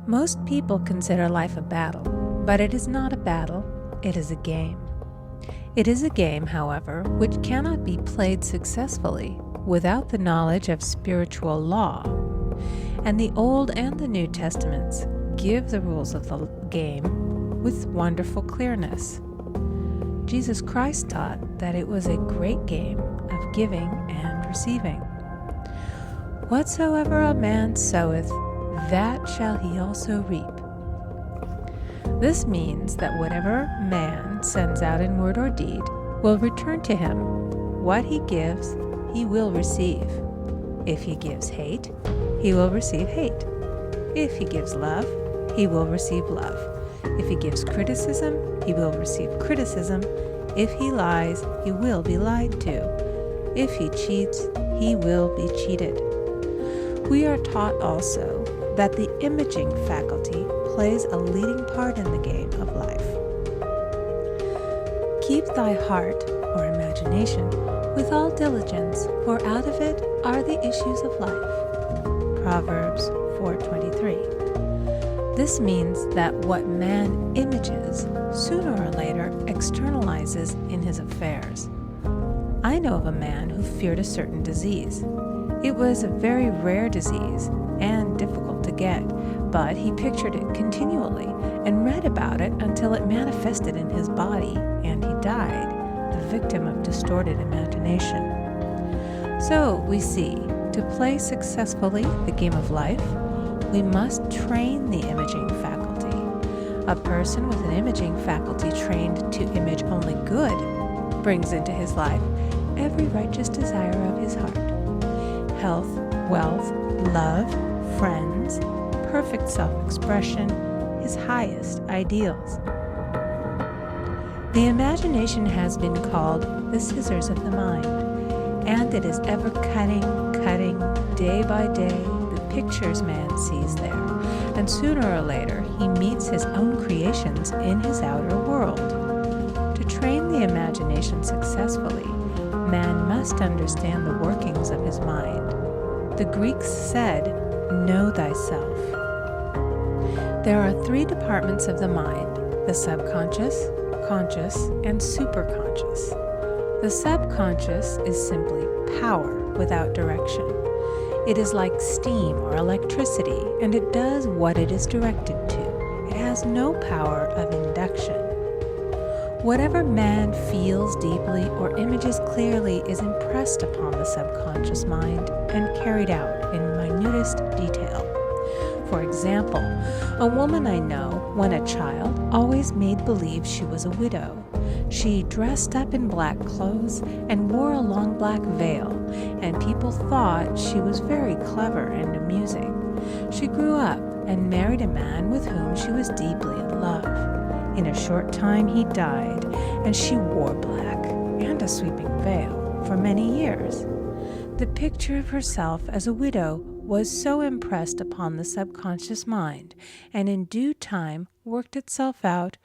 Most people consider life a battle, but it is not a battle, it is a game. It is a game, however, which cannot be played successfully without the knowledge of spiritual law. And the Old and the New Testaments give the rules of the game with wonderful clearness. Jesus Christ taught that it was a great game of giving and receiving. Whatsoever a man soweth, that shall he also reap. This means that whatever man sends out in word or deed will return to him. What he gives, he will receive. If he gives hate, he will receive hate. If he gives love, he will receive love. If he gives criticism, he will receive criticism. If he lies, he will be lied to. If he cheats, he will be cheated. We are taught also that the imaging faculty plays a leading part in the game of life. Keep thy heart, or imagination, with all diligence, for out of it are the issues of life. Proverbs 4:23. This means that what man images, sooner or later externalizes in his affairs. I know of a man who feared a certain disease. It was a very rare disease and difficult to get, but he pictured it continually and read about it until it manifested in his body, and he died, the victim of distorted imagination. So we see, to play successfully the game of life, we must train the imaging faculty. A person with an imaging faculty trained to image only good brings into his life every righteous desire of his heart. Health, wealth, love, friends, perfect self-expression, his highest ideals. The imagination has been called the scissors of the mind, and it is ever cutting, day by day, the pictures man sees there, and sooner or later he meets his own creations in his outer world. To train the imagination successfully, man must understand the workings of his mind. The Greeks said, "Know thyself." There are three departments of the mind: the subconscious, conscious, and superconscious. The subconscious is simply power without direction. It is like steam or electricity, and it does what it is directed to. It has no power of induction. Whatever man feels deeply or images clearly is impressed upon the subconscious mind and carried out in minutest detail. For example, a woman I know, when a child, always made believe she was a widow. She dressed up in black clothes and wore a long black veil, and people thought she was very clever and amusing. She grew up and married a man with whom she was deeply in love. In a short time he died, and she wore black and a sweeping veil for many years. The picture of herself as a widow was so impressed upon the subconscious mind, and in due time worked itself out